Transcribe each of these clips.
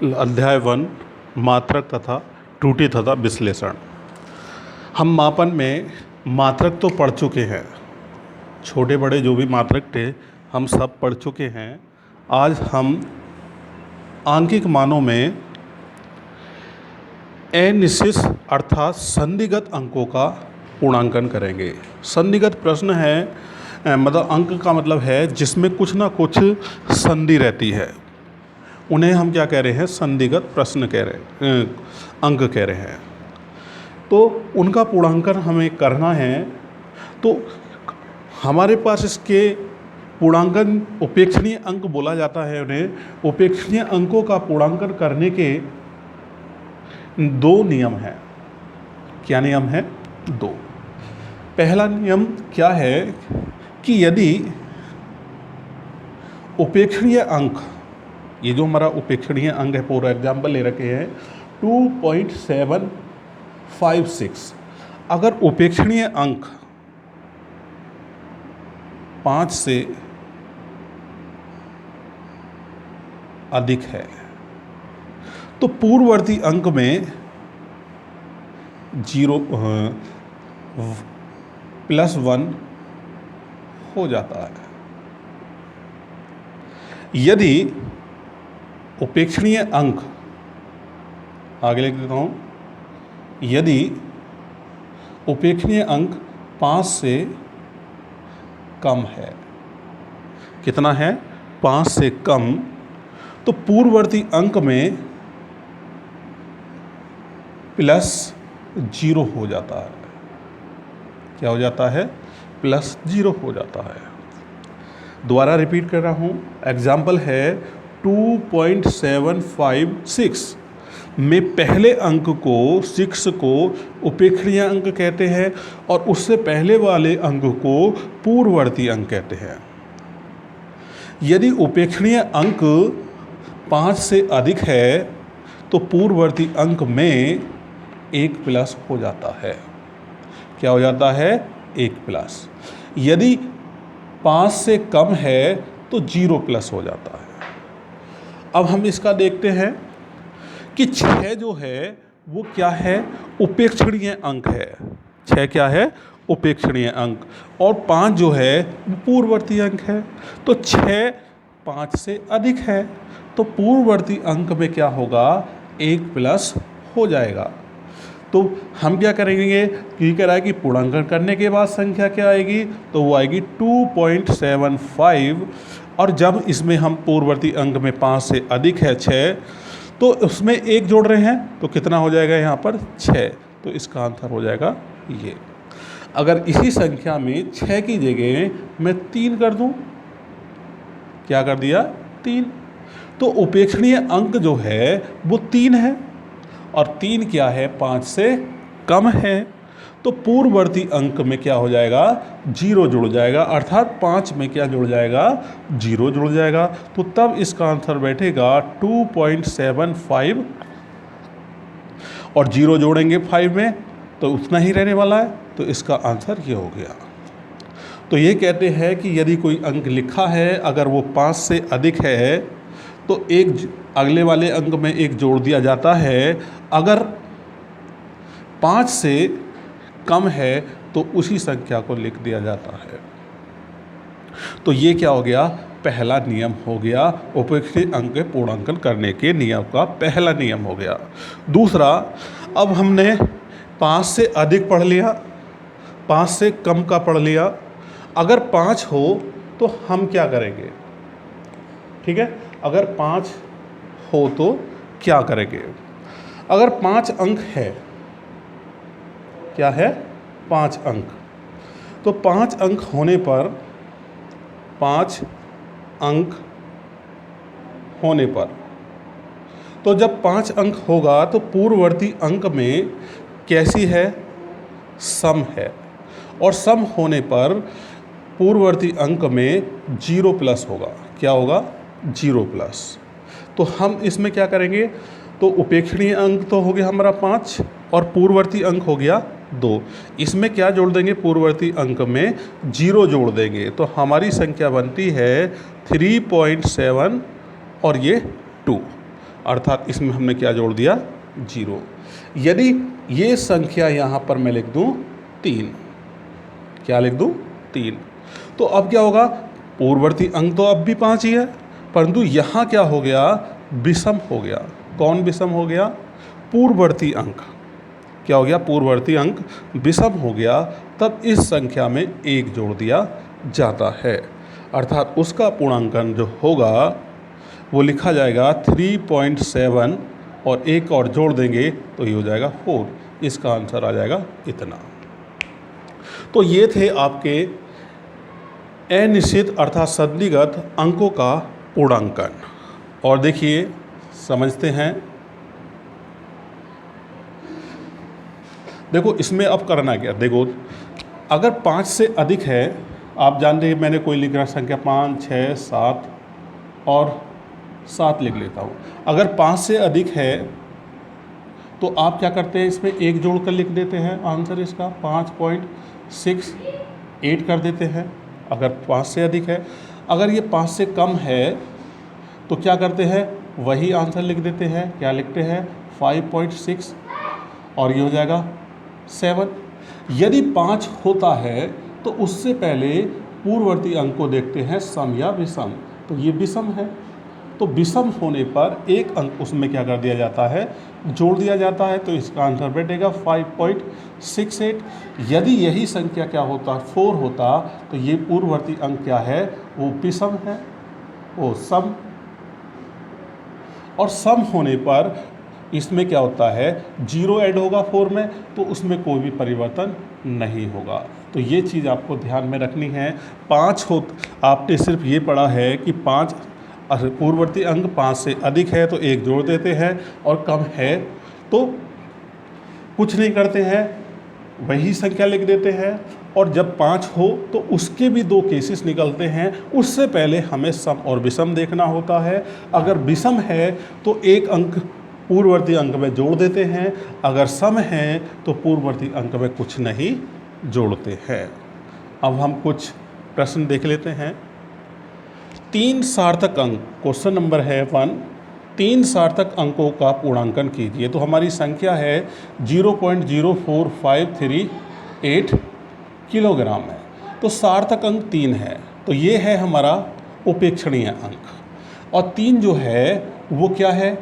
अध्याय 1 मात्रक तथा त्रुटि तथा विश्लेषण। हम मापन में मात्रक तो पढ़ चुके हैं, छोटे बड़े जो भी मात्रक थे हम सब पढ़ चुके हैं। आज हम आंकिक मानों में अनिश्चित अर्थात संधिगत अंकों का पूर्णांकन करेंगे। संधिगत प्रश्न है मतलब अंक का मतलब है जिसमें कुछ ना कुछ संधि रहती है, उन्हें हम क्या कह रहे हैं, संधिगत प्रश्न कह रहे हैं, अंक कह रहे हैं। तो उनका पूर्णांकन हमें करना है। तो हमारे पास इसके पूर्णांकन उपेक्षणीय अंक बोला जाता है उन्हें। उपेक्षणीय अंकों का पूर्णांकन करने के दो नियम हैं। क्या नियम है? दो। पहला नियम क्या है कि यदि उपेक्षणीय अंक, ये जो हमारा उपेक्षणीय अंक है, पूरा एग्जाम्पल ले रखे हैं 2.756, अगर उपेक्षणीय अंक 5 से अधिक है तो पूर्ववर्ती अंक में 0+1 हो जाता है। यदि उपेक्षणीय अंक, आगे लिख देता हूँ, यदि उपेक्षणीय अंक 5 से कम है, कितना है? 5 से कम, तो पूर्ववर्ती अंक में +0 हो जाता है। क्या हो जाता है? +0 हो जाता है। दोबारा रिपीट कर रहा हूँ, एग्जाम्पल है 2.756 में पहले अंक को 6 को उपेक्षणीय अंक कहते हैं और उससे पहले वाले अंक को पूर्ववर्ती अंक कहते हैं। यदि उपेक्षणीय अंक 5 से अधिक है तो पूर्ववर्ती अंक में 1+ हो जाता है। क्या हो जाता है? 1+। यदि 5 से कम है तो 0+ हो जाता है। अब हम इसका देखते हैं कि 6 जो है वो क्या है? उपेक्षणीय अंक है। 6 क्या है? उपेक्षणीय अंक। और 5 जो है वो पूर्ववर्ती अंक है। तो 6 5 से अधिक है तो पूर्ववर्ती अंक में क्या होगा? 1+ हो जाएगा। तो हम क्या करेंगे, ये कह रहा है कि पूर्णांकन करने के बाद संख्या क्या आएगी, तो वो आएगी 2.75। और जब इसमें हम पूर्ववर्ती अंक में 5 से अधिक है 6, तो उसमें 1 जोड़ रहे हैं तो कितना हो जाएगा यहाँ पर? 6। तो इसका आंसर हो जाएगा ये। अगर इसी संख्या में 6 की जगह मैं 3 कर दूँ, क्या कर दिया? 3। तो उपेक्षणीय अंक जो है वो 3 है और 3 क्या है? 5 से कम है। तो पूर्ववर्ती अंक में क्या हो जाएगा? 0 जुड़ जाएगा, अर्थात 5 में क्या जुड़ जाएगा? 0 जुड़ जाएगा। तो तब इसका आंसर बैठेगा 2.75 और 0 जोड़ेंगे 5 में तो उतना ही रहने वाला है। तो इसका आंसर ये हो गया। तो ये कहते हैं कि यदि कोई अंक लिखा है, अगर वो 5 से अधिक है तो एक अगले वाले अंक में 1 जोड़ दिया जाता है। अगर 5 से कम है तो उसी संख्या को लिख दिया जाता है। तो ये क्या हो गया? पहला नियम हो गया, उपेक्षित अंक के पूर्णांकन करने के नियम का पहला नियम हो गया। दूसरा, अब हमने 5 से अधिक पढ़ लिया, 5 से कम का पढ़ लिया। अगर 5 हो तो हम क्या करेंगे? ठीक है, अगर 5 हो तो क्या करेंगे? अगर 5 अंक है, क्या है? 5 अंक। तो 5 अंक होने पर, 5 अंक होने पर, तो जब 5 अंक होगा तो पूर्ववर्ती अंक में कैसी है? सम है। और सम होने पर पूर्ववर्ती अंक में 0+ होगा। क्या होगा? 0+। तो हम इसमें क्या करेंगे? तो उपेक्षणीय अंक तो हो गया हमारा 5 और पूर्ववर्ती अंक हो गया 2। इसमें क्या जोड़ देंगे? पूर्ववर्ती अंक में 0 जोड़ देंगे। तो हमारी संख्या बनती है 3.7 और ये 2। अर्थात इसमें हमने क्या जोड़ दिया, 0। यदि ये संख्या यहाँ पर मैं लिख दूँ 3, क्या लिख दूँ 3, तो अब क्या होगा, पूर्ववर्ती अंक तो अब भी 5 ही है, परंतु यहाँ क्या हो गया, विषम हो गया। कौन विषम हो गया, पूर्ववर्ती अंक क्या हो गया, पूर्ववर्ती अंक विषम हो गया। तब इस संख्या में 1 जोड़ दिया जाता है, अर्थात उसका पूर्णांकन जो होगा वो लिखा जाएगा 3.7 और 1 और जोड़ देंगे तो ये हो जाएगा 4। इसका आंसर आ जाएगा इतना। तो ये थे आपके अनिश्चित अर्थात सन्निगत अंकों का पूर्णांकन। और देखिए समझते हैं, देखो इसमें अब करना क्या, देखो अगर 5 से अधिक है, आप जानते हैं मैंने कोई लिख रहा संख्या 5, 6, 7 और 7 लिख लेता हूँ। अगर 5 से अधिक है तो आप क्या करते हैं, इसमें 1 जोड़ कर लिख देते हैं, आंसर इसका 5.68 कर देते हैं अगर 5 से अधिक है। अगर ये 5 से कम है तो क्या करते हैं, वही आंसर लिख देते हैं, क्या लिखते हैं 5.6 और ये हो जाएगा 7। यदि 5 होता है तो उससे पहले पूर्ववर्ती अंक को देखते हैं सम या विषम, तो ये विषम है, तो विषम होने पर 1 अंक उसमें क्या कर दिया जाता है, जोड़ दिया जाता है, तो इसका आंसर बैठेगा 5.68। यदि यही संख्या क्या होता, 4 होता, तो ये पूर्ववर्ती अंक क्या है, वो विषम है, वो सम। और सम होने पर इसमें क्या होता है, 0 ऐड होगा 4 में, तो उसमें कोई भी परिवर्तन नहीं होगा। तो ये चीज़ आपको ध्यान में रखनी है। 5 हो, आपने सिर्फ ये पढ़ा है कि 5 पूर्ववर्ती अंक 5 से अधिक है तो 1 जोड़ देते हैं, और कम है तो कुछ नहीं करते हैं, वही संख्या लिख देते हैं। और जब 5 हो तो उसके भी 2 केसेस निकलते हैं, उससे पहले हमें सम और विषम देखना होता है। अगर विषम है तो 1 अंक पूर्ववर्ती अंक में जोड़ देते हैं, अगर सम है तो पूर्ववर्ती अंक में कुछ नहीं जोड़ते हैं। अब हम कुछ प्रश्न देख लेते हैं। 3 सार्थक अंक, क्वेश्चन नंबर है 1, 3 सार्थक अंकों का पूर्णांकन कीजिए। तो हमारी संख्या है 0.04538 किलोग्राम है, तो सार्थक अंक 3 है, तो ये है हमारा उपेक्षणीय अंक। और 3 जो है वो क्या है,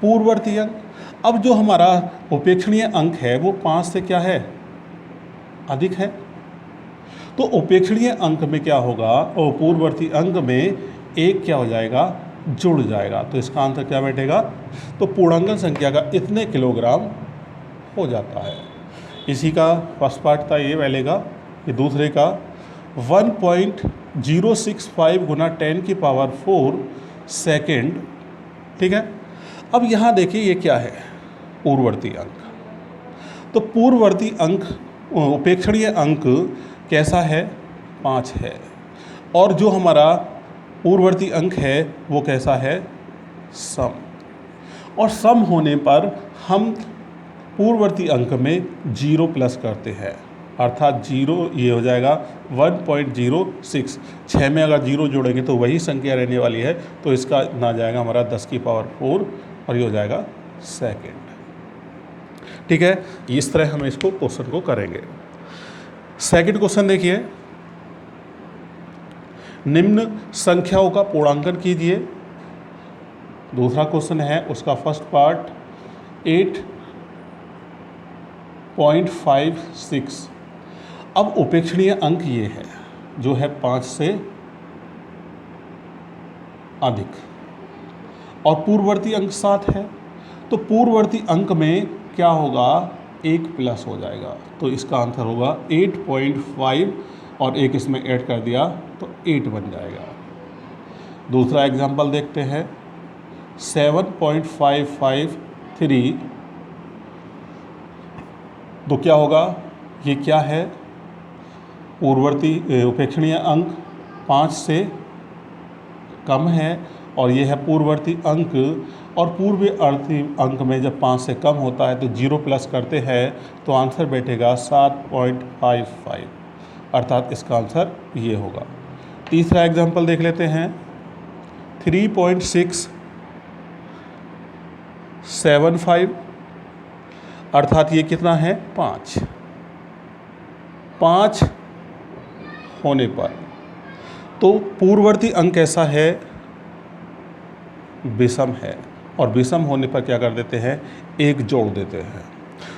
पूर्ववर्ती अंक। अब जो हमारा उपेक्षणीय अंक है वो 5 से क्या है, अधिक है, तो उपेक्षणीय अंक में क्या होगा, और पूर्ववर्ती अंक में 1 क्या हो जाएगा, जुड़ जाएगा, तो इसका आंसर क्या बैठेगा, तो पूर्णांकन संख्या का इतने किलोग्राम हो जाता है। इसी का फर्स्ट पार्ट था ये पहले का, ये दूसरे का 1.065 गुना 10⁴ सेकेंड, ठीक है। अब यहाँ देखिए ये क्या है, पूर्ववर्ती अंक। तो पूर्ववर्ती अंक, उपेक्षणीय अंक कैसा है, 5 है, और जो हमारा पूर्ववर्ती अंक है वो कैसा है, सम। और सम होने पर हम पूर्ववर्ती अंक में 0 प्लस करते हैं, अर्थात 0 ये हो जाएगा 1.06। 6 में अगर 0 जोड़ेंगे तो वही संख्या रहने वाली है, तो इसका ना जाएगा हमारा 10⁴ और ये हो जाएगा सेकेंड, ठीक है। इस तरह हम इसको क्वेश्चन को करेंगे। सेकंड क्वेश्चन देखिए, निम्न संख्याओं का पूर्णांकन कीजिए। दूसरा क्वेश्चन है उसका फर्स्ट पार्ट 8.56। अब उपेक्षणीय अंक ये है जो है 5 से अधिक, और पूर्ववर्ती अंक 7 है, तो पूर्ववर्ती अंक में क्या होगा, 1 प्लस हो जाएगा, तो इसका आंसर होगा 8.5 और 1 इसमें ऐड कर दिया तो 8 बन जाएगा। दूसरा एग्जांपल देखते हैं 7.553, तो क्या होगा, ये क्या है, पूर्ववर्ती उपेक्षणीय अंक 5 से कम है, और ये है पूर्ववर्ती अंक, और पूर्ववर्ती अंक में जब 5 से कम होता है तो 0 प्लस करते हैं, तो आंसर बैठेगा 7.55, अर्थात इसका आंसर ये होगा। तीसरा एग्जांपल देख लेते हैं 3.675, अर्थात ये कितना है 5 होने पर। तो पूर्ववर्ती अंक कैसा है, विषम है, और विषम होने पर क्या कर देते हैं, एक जोड़ देते हैं।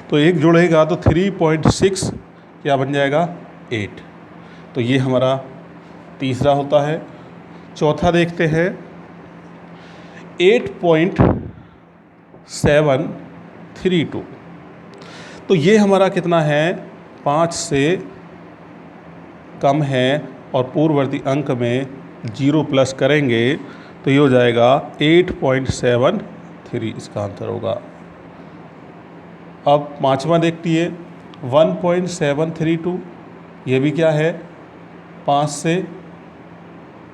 तो एक जोड़ेगा तो 3.6 क्या बन जाएगा 8। तो ये हमारा तीसरा होता है। चौथा देखते हैं 8.732। तो ये हमारा कितना है, 5 से कम है, और पूर्ववर्ती अंक में 0 प्लस करेंगे तो ये हो जाएगा 8.73, इसका आंसर होगा। अब पाँचवा देखिए 1.732, ये भी क्या है 5 से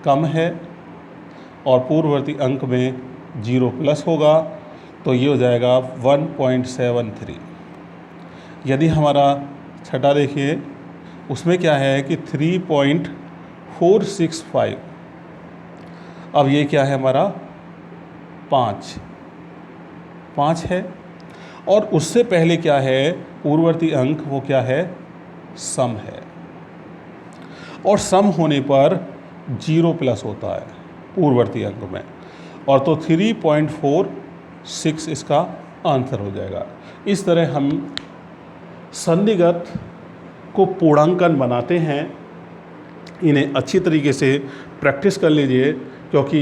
कम है, और पूर्ववर्ती अंक में 0 प्लस होगा तो ये हो जाएगा 1.73। यदि हमारा छठा देखिए, उसमें क्या है कि 3.465, अब ये क्या है हमारा 5 है, और उससे पहले क्या है पूर्ववर्ती अंक, वो क्या है सम है, और सम होने पर 0 प्लस होता है पूर्ववर्ती अंक में, और तो 3.46 इसका आंसर हो जाएगा। इस तरह हम संधिगत को पूर्णांकन बनाते हैं। इन्हें अच्छी तरीके से प्रैक्टिस कर लीजिए, क्योंकि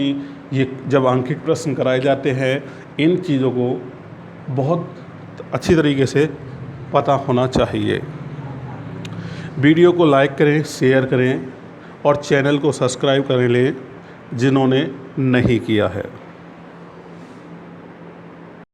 ये जब अंकित प्रश्न कराए जाते हैं इन चीज़ों को बहुत अच्छी तरीके से पता होना चाहिए। वीडियो को लाइक करें, शेयर करें, और चैनल को सब्सक्राइब कर लें जिन्होंने नहीं किया है।